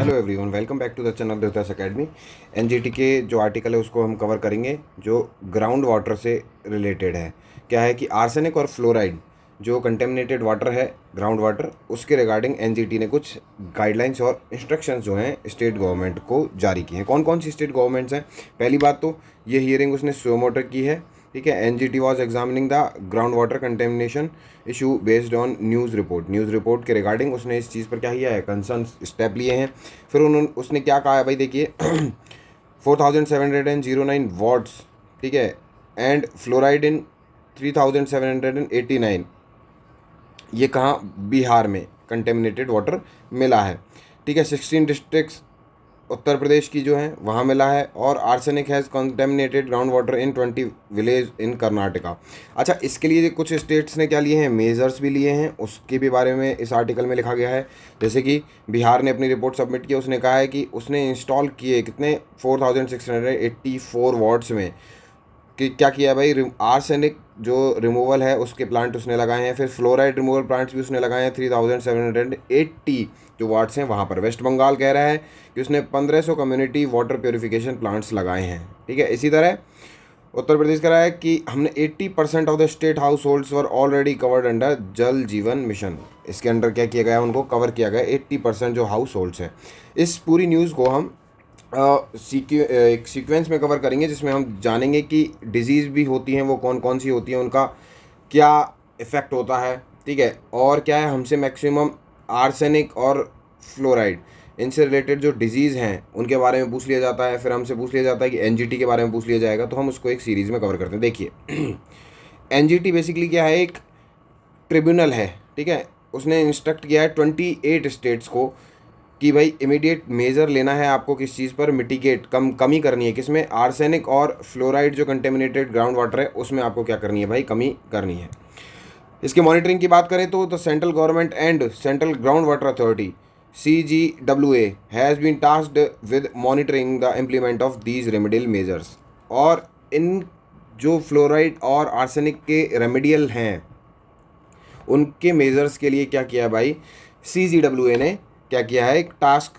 Hello everyone, welcome back to the channel Devdas academy. NGT के जो article है उसको हम कवर करेंगे जो ग्राउंड वाटर से रिलेटेड है। क्या है कि आर्सेनिक और फ्लोराइड जो कंटेमिनेटेड वाटर है, ग्राउंड वाटर, उसके रिगार्डिंग एनजीटी ने कुछ गाइडलाइंस और इंस्ट्रक्शंस जो हैं स्टेट गवर्नमेंट को जारी की हैं। कौन कौन सी स्टेट गवर्नमेंट्स हैं? पहली बात तो ये हियरिंग उसने सुमोटो की है, ठीक है। NGT was examining the ground water contamination issue based on news report के रिगार्डिंग उसने इस चीज़ पर क्या किया है, कंसर्न स्टेप लिए हैं। फिर उसने क्या कहा है भाई, देखिए 4709 वॉट्स, ठीक है, एंड फ्लोराइड इन 3789, ये कहाँ, बिहार में कंटेमिनेटेड वाटर मिला है, ठीक है। 16 डिस्ट्रिक्ट्स उत्तर प्रदेश की जो है वहाँ मिला है, और arsenic has contaminated ground water in 20 village in Karnataka. अच्छा, इसके लिए कुछ स्टेट्स ने क्या लिए हैं, मेजर्स भी लिए हैं, उसके भी बारे में इस आर्टिकल में लिखा गया है। जैसे कि बिहार ने अपनी रिपोर्ट सबमिट की, उसने कहा है कि उसने इंस्टॉल किए कितने, 4684 वार्ड्स में कि क्या किया है भाई, आर्सेनिक जो रिमूवल है उसके प्लांट उसने लगाए हैं। फिर फ्लोराइड रिमूवल प्लांट्स भी उसने लगाए हैं 3780 जो वार्ड्स हैं वहाँ पर। वेस्ट बंगाल कह रहा है कि उसने 1500 कम्युनिटी वाटर प्योरीफिकेशन प्लांट्स लगाए हैं, ठीक है। इसी तरह उत्तर प्रदेश कह रहा है कि हमने 80% of the state house holds were already covered under जल जीवन मिशन। इसके अंडर क्या किया गया, उनको कवर किया गया 80% जो हाउस होल्ड्स हैं। इस पूरी न्यूज़ को हम एक सीक्वेंस में कवर करेंगे, जिसमें हम जानेंगे कि डिजीज़ भी होती हैं वो कौन कौन सी होती हैं, उनका क्या इफ़ेक्ट होता है, ठीक है, और क्या है हमसे मैक्सिमम आर्सेनिक और फ्लोराइड इनसे रिलेटेड जो डिजीज़ हैं उनके बारे में पूछ लिया जाता है। फिर हमसे पूछ लिया जाता है कि एनजीटी के बारे में पूछ लिया जाएगा, तो हम उसको एक सीरीज़ में कवर करते हैं। देखिए एनजीटी बेसिकली क्या है, एक ट्रिब्यूनल है, ठीक है। उसने इंस्ट्रक्ट किया है 28 स्टेट्स को कि भाई इमीडिएट मेजर लेना है आपको किस चीज़ पर, मिटिगेट, कमी करनी है किसमें, आर्सेनिक और फ्लोराइड जो कंटेमिनेटेड ग्राउंड वाटर है उसमें आपको क्या करनी है भाई, कमी करनी है। इसके मॉनिटरिंग की बात करें तो central government and central ground water authority CGWA has been tasked with monitoring the implement of these remedial measures. और इन जो फ्लोराइड और आर्सेनिक के रेमेडियल हैं उनके मेजर्स के लिए क्या किया है भाई, CGWA ने क्या किया है, एक टास्क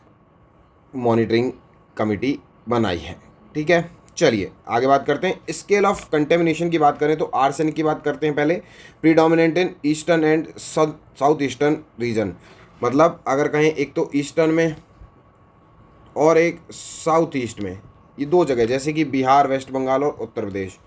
मॉनिटरिंग कमेटी बनाई है, ठीक है। चलिए आगे बात करते हैं। स्केल ऑफ कंटेमिनेशन की बात करें तो आर्सेनिक की बात करते हैं पहले। Predominant in eastern and south eastern region, मतलब अगर कहें एक तो ईस्टर्न में और एक साउथ ईस्ट में, ये दो जगह जैसे कि बिहार, वेस्ट बंगाल और उत्तर प्रदेश।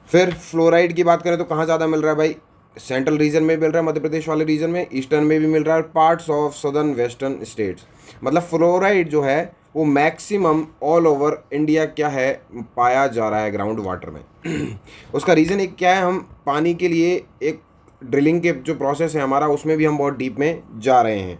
फिर फ्लोराइड की बात करें तो कहाँ ज़्यादा मिल रहा है भाई, सेंट्रल रीजन में मिल रहा है, मध्य प्रदेश वाले रीजन में, ईस्टर्न में भी मिल रहा है, parts of southern western states. मतलब फ्लोराइड जो है वो मैक्सिमम ऑल ओवर इंडिया क्या है, पाया जा रहा है ग्राउंड वाटर में। उसका रीज़न एक क्या है, हम पानी के लिए एक ड्रिलिंग के जो प्रोसेस है हमारा, उसमें भी हम बहुत डीप में जा रहे हैं।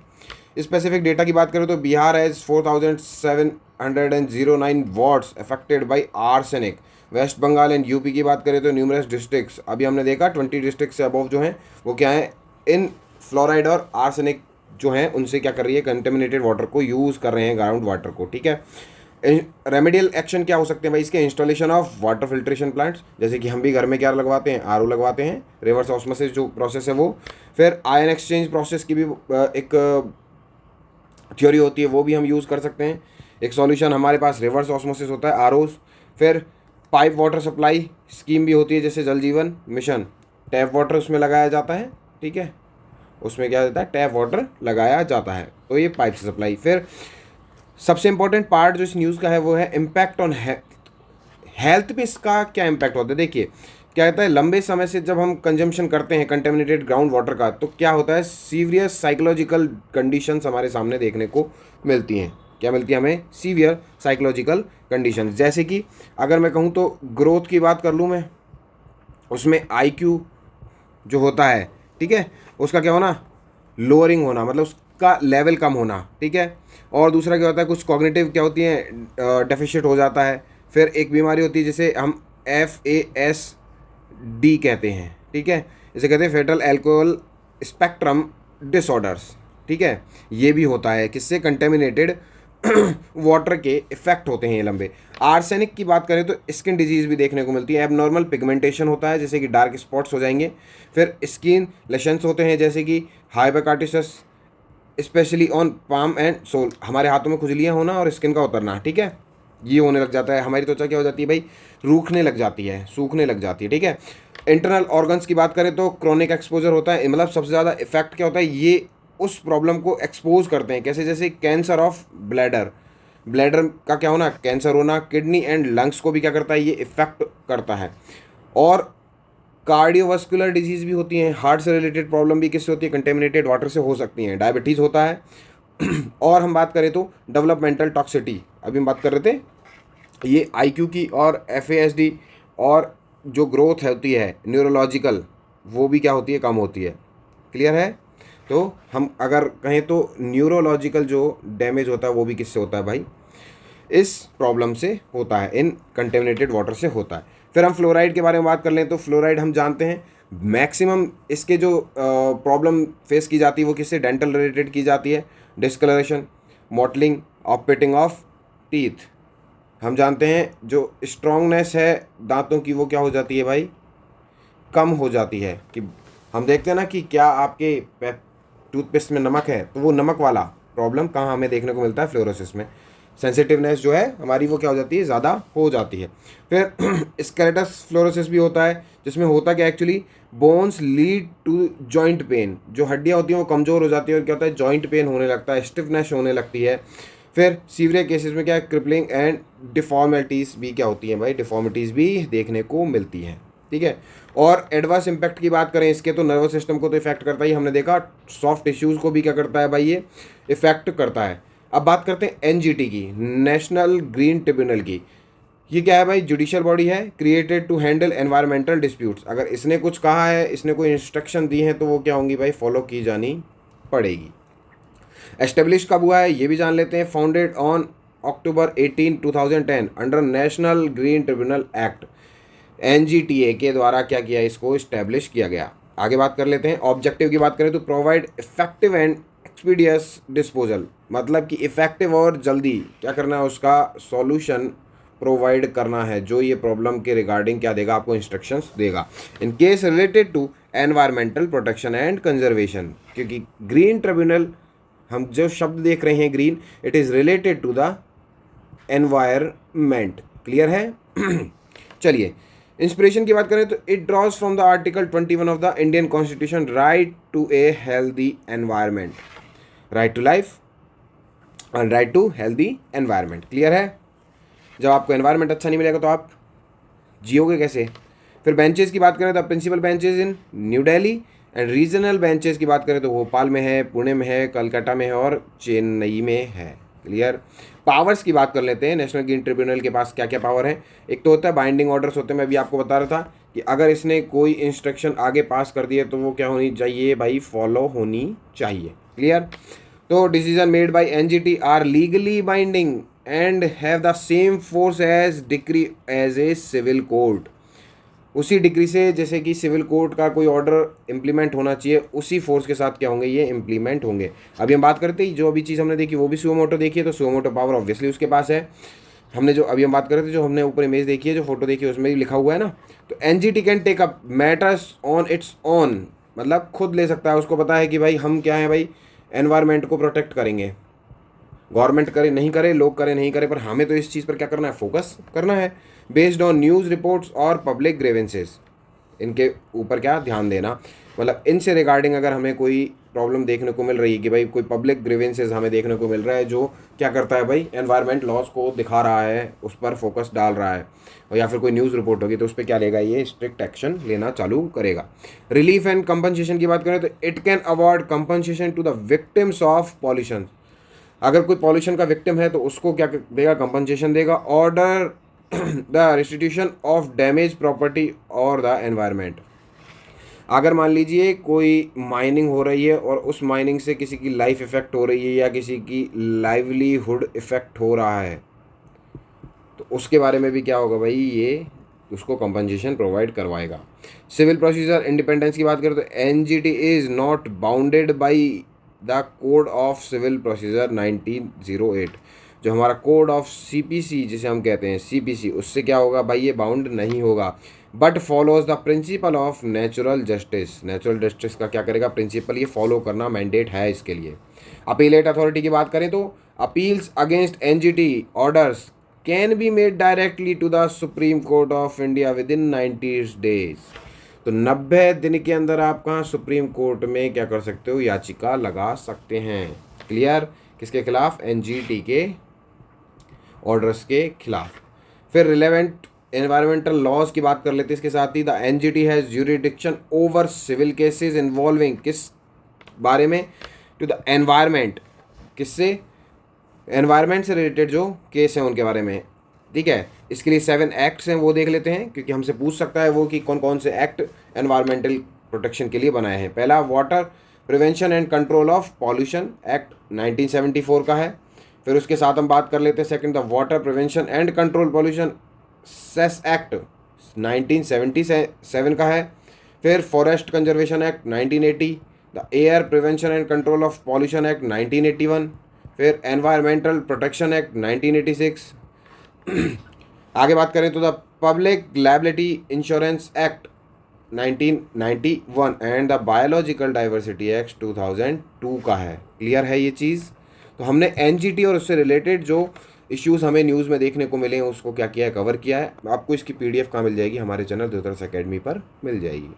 स्पेसिफिक डेटा की बात करें तो Bihar has 4709 wards affected by arsenic. West Bengal and UP की बात करें तो न्यूमरस डिस्ट्रिक्ट्स, अभी हमने देखा 20 डिस्ट्रिक्ट से अबव जो हैं वो क्या है, इन फ्लोराइड और आर्सेनिक जो हैं उनसे क्या कर रही है, कंटेमिनेटेड वाटर को यूज़ कर रहे हैं, ग्राउंड वाटर को, ठीक है। रेमेडियल एक्शन क्या हो सकते हैं भाई इसके, installation of water filtration plants, जैसे कि हम भी घर में क्या लगवाते हैं, आरओ लगवाते हैं, रिवर्स ऑस्मोसिस जो प्रोसेस है वो। फिर आयन एक्सचेंज प्रोसेस की भी एक थ्योरी होती है, वो भी हम यूज़ कर सकते हैं। एक सॉल्यूशन हमारे पास रिवर्स ऑस्मोसिस होता है, आरओज। फिर पाइप वाटर सप्लाई स्कीम भी होती है, जैसे जल जीवन मिशन, टैप वाटर उसमें लगाया जाता है, ठीक है, उसमें क्या होता है, टैप वाटर लगाया जाता है, तो ये पाइप से सप्लाई। फिर सबसे इंपॉर्टेंट पार्ट जो इस न्यूज़ का है वो है इम्पैक्ट ऑन हेल्थ पे इसका क्या इम्पैक्ट होता है। देखिए क्या कहता है, लंबे समय से जब हम कंजम्पशन करते हैं कंटेमिनेटेड ग्राउंड वाटर का, तो क्या होता है, सीवियस साइकोलॉजिकल कंडीशंस हमारे सामने देखने को मिलती हैं। क्या मिलती है हमें, सीवियर साइकोलॉजिकल कंडीशंस। जैसे कि अगर मैं कहूँ तो ग्रोथ की बात कर लूँ मैं, उसमें IQ जो होता है, ठीक है, उसका क्या होना, लोअरिंग होना, मतलब उसका लेवल कम होना, ठीक है। और दूसरा क्या होता है, कुछ कॉग्निटिव क्या होती है, डेफिशिट हो जाता है। फिर एक बीमारी होती है जिसे हम FASD कहते हैं, ठीक है, इसे कहते हैं फेटल एल्कोहल स्पेक्ट्रम डिसऑर्डर्स, ठीक है। ये भी होता है किससे, कंटेमिनेटेड वाटर के इफेक्ट होते हैं ये लंबे। आर्सेनिक की बात करें तो स्किन डिजीज़ भी देखने को मिलती है, एबनॉर्मल पिगमेंटेशन होता है, जैसे कि डार्क स्पॉट्स हो जाएंगे। फिर स्किन लेशंस होते हैं, जैसे कि hyperkeratosis specially on palm and sole, हमारे हाथों में खुजलियाँ होना और स्किन का उतरना, ठीक है, ये होने लग जाता है। हमारी त्वचा क्या हो जाती है भाई, रूखने लग जाती है, सूखने लग जाती है, ठीक है। इंटरनल ऑर्गन्स की बात करें तो क्रोनिक एक्सपोजर होता है, मतलब सबसे ज़्यादा इफेक्ट क्या होता है, ये उस प्रॉब्लम को एक्सपोज करते हैं। कैसे, जैसे कैंसर ऑफ ब्लैडर, ब्लैडर का क्या होना, कैंसर होना, किडनी एंड लंग्स को भी क्या करता है, ये इफेक्ट करता है। और कार्डियोवास्कुलर डिजीज़ भी होती हैं, हार्ट से रिलेटेड प्रॉब्लम भी किससे होती है, कंटेमिनेटेड वाटर से हो सकती हैं। डायबिटीज़ होता है। और हम बात करें तो डेवलपमेंटल टॉक्सिटी, अभी हम बात कर रहे थे, ये आईक्यू की और एफएएसडी और जो ग्रोथ होती है न्यूरोलॉजिकल, वो भी क्या होती है, कम होती है। क्लियर है। तो हम अगर कहें तो न्यूरोलॉजिकल जो डैमेज होता है वो भी किससे होता है भाई, इस प्रॉब्लम से होता है, इन कंटेमिनेटेड वाटर से होता है। फिर हम फ्लोराइड के बारे में बात कर लें तो फ्लोराइड हम जानते हैं मैक्सिमम इसके जो प्रॉब्लम फेस की जाती है वो किससे, डेंटल रिलेटेड की जाती है, discoloration, mottling, operating of teeth. हम जानते हैं जो स्ट्रॉन्गनेस है दांतों की वो क्या हो जाती है भाई, कम हो जाती है। कि हम देखते हैं ना कि क्या आपके टूथपेस्ट में नमक है, तो वो नमक वाला प्रॉब्लम कहाँ हमें देखने को मिलता है, फ्लोरोसिस में। सेंसिटिवनेस जो है हमारी वो क्या हो जाती है, ज़्यादा हो जाती है। फिर स्केलेटस फ्लोरोसिस भी होता है, जिसमें होता क्या actually, bones lead to joint pain, जो हड्डियाँ होती हैं वो कमज़ोर हो जाती है और क्या होता है, जॉइंट पेन होने लगता है, स्टिफनेस होने लगती है। फिर सीवियर केसेस में क्या है, क्रिपलिंग एंड डिफॉर्मिटीज़ भी क्या होती हैं भाई, डिफॉर्मिटीज़ भी देखने को मिलती हैं, ठीक है। और एडवर्स इम्पैक्ट की बात करें इसके तो नर्वस सिस्टम को तो इफेक्ट करता ही, हमने देखा सॉफ्ट टिश्यूज़ को भी क्या करता है भाई, ये इफेक्ट करता है। अब बात करते हैं एनजीटी की, नेशनल ग्रीन ट्रिब्यूनल की। ये क्या है भाई, जुडिशियल बॉडी है, created to handle environmental disputes. अगर इसने कुछ कहा है, इसने कोई इंस्ट्रक्शन दी है, तो वो क्या होंगी भाई, फॉलो की जानी पड़ेगी। एस्टेब्लिश कब हुआ है ये भी जान लेते हैं, founded on October 18, 2010 under national green tribunal act, NGTA के द्वारा क्या किया, इसको इस्टेब्लिश किया गया। आगे बात कर लेते हैं, ऑब्जेक्टिव की बात करें तो provide effective and expeditious disposal, मतलब कि इफेक्टिव और जल्दी क्या करना है, उसका सॉल्यूशन प्रोवाइड करना है, जो ये प्रॉब्लम के रिगार्डिंग क्या देगा, आपको इंस्ट्रक्शंस देगा। In case related to environmental protection and conservation, क्योंकि ग्रीन ट्रिब्यूनल हम जो शब्द देख रहे हैं green, it is related to the environment. Clear है। चलिए, इंस्पिरेशन की बात करें तो it draws from the article 21 of the Indian constitution, right to a healthy environment, right to life and right to healthy environment. Clear है। जब आपको environment अच्छा नहीं मिलेगा तो आप जियोगे कैसे। फिर बेंचेस की बात करें तो principal benches in New Delhi and regional benches की बात करें तो भोपाल में है, पुणे में है, कलकत्ता में है और चेन्नई में है। क्लियर। पावर्स की बात कर लेते हैं, नेशनल ग्रीन ट्रिब्यूनल के पास क्या क्या पावर है। एक तो होता है बाइंडिंग ऑर्डर्स होते हैं, मैं अभी आपको बता रहा था कि अगर इसने कोई इंस्ट्रक्शन आगे पास कर दिए तो वो क्या होनी चाहिए भाई, फॉलो होनी चाहिए। क्लियर। तो decision made by NGT are legally binding and have the same force as decree as a civil court, उसी डिग्री से जैसे कि सिविल कोर्ट का कोई ऑर्डर इम्प्लीमेंट होना चाहिए, उसी फोर्स के साथ क्या होंगे, ये इम्प्लीमेंट होंगे। अभी हम बात करते ही जो अभी चीज़ हमने देखी वो भी सुओ मोटो देखी है, तो सुओ मोटो पावर ऑब्वियसली उसके पास है। हमने जो अभी हम बात कर रहे थे, जो हमने ऊपर इमेज देखी है, जो फोटो देखी है, उसमें भी लिखा हुआ है ना, तो NGT can take up matters on its own, मतलब खुद ले सकता है, उसको पता है कि भाई हम क्या है भाई, एनवायरनमेंट को प्रोटेक्ट करेंगे। गवर्नमेंट करे नहीं करे, लोग करे नहीं करे, पर हमें तो इस चीज़ पर क्या करना है, फोकस करना है। बेस्ड ऑन न्यूज़ रिपोर्ट्स और पब्लिक ग्रेवेंसेस, इनके ऊपर क्या ध्यान देना, मतलब इनसे रिगार्डिंग अगर हमें कोई प्रॉब्लम देखने को मिल रही है कि भाई कोई पब्लिक ग्रीवेंसेस हमें देखने को मिल रहा है जो क्या करता है भाई, एनवायरनमेंट लॉस को दिखा रहा है, उस पर फोकस डाल रहा है, और या फिर कोई न्यूज़ रिपोर्ट होगी तो उस पर क्या लेगा, ये स्ट्रिक्ट एक्शन लेना चालू करेगा। रिलीफ एंड कंपनसेशन की बात करें तो it can award compensation to the victims of pollution, अगर कोई पॉल्यूशन का विक्टिम है तो उसको क्या देगा, कंपनसेशन देगा। Order the restitution of damage property और द एनवायरनमेंट, अगर मान लीजिए कोई माइनिंग हो रही है और उस माइनिंग से किसी की लाइफ इफ़ेक्ट हो रही है या किसी की लाइवलीहुड इफ़ेक्ट हो रहा है, तो उसके बारे में भी क्या होगा भाई, ये उसको कंपनसेशन प्रोवाइड करवाएगा। सिविल प्रोसीजर इंडिपेंडेंस की बात करें तो NGT is not bounded by the code of civil procedure 1908, जो हमारा कोड ऑफ सीपीसी जिसे हम कहते हैं सीपीसी, उससे क्या होगा भाई, ये बाउंड नहीं होगा। But follows the principle of natural justice. Natural justice का क्या करेगा, प्रिंसिपल ये फॉलो करना मैंडेट है इसके लिए। अपीलेट अथॉरिटी की बात करें तो appeals against NGT orders can be made directly to the Supreme Court of India within 90 days. तो 90 दिन के अंदर आप कहाँ सुप्रीम कोर्ट में क्या कर सकते हो, याचिका लगा सकते हैं। क्लियर, किसके खिलाफ, एनजीटी के ऑर्डर्स के खिलाफ। फिर रिलेवेंट एनवायरमेंटल लॉज की बात कर लेते हैं इसके साथ ही। The NGT has jurisdiction over civil cases involving, किस बारे में, टू द एनवायरमेंट, किससे, एनवायरमेंट से रिलेटेड जो केस हैं उनके बारे में। ठीक है, इसके लिए 7 एक्ट्स हैं, वो देख लेते हैं क्योंकि हमसे पूछ सकता है वो कि कौन कौन से एक्ट एनवायरमेंटल प्रोटेक्शन के लिए बनाए हैं। पहला water prevention and control of pollution act 1974 का है। फिर उसके साथ हम बात कर लेते हैं second, the water prevention and control pollution cess act 1977 का है। फिर forest conservation act 1980, the air prevention and control of pollution act 1981, फिर एनवायरमेंटल प्रोटेक्शन एक्ट 1986। आगे बात करें तो the public liability insurance act 1991 and the biological diversity act 2002 का है। क्लियर है ये चीज़। तो हमने एनजीटी और उससे रिलेटेड जो इश्यूज़ हमें न्यूज़ में देखने को मिले हैं उसको क्या किया है, कवर किया है। आपको इसकी पीडीएफ कहाँ मिल जाएगी, हमारे चैनल देवदर्श एकेडमी पर मिल जाएगी।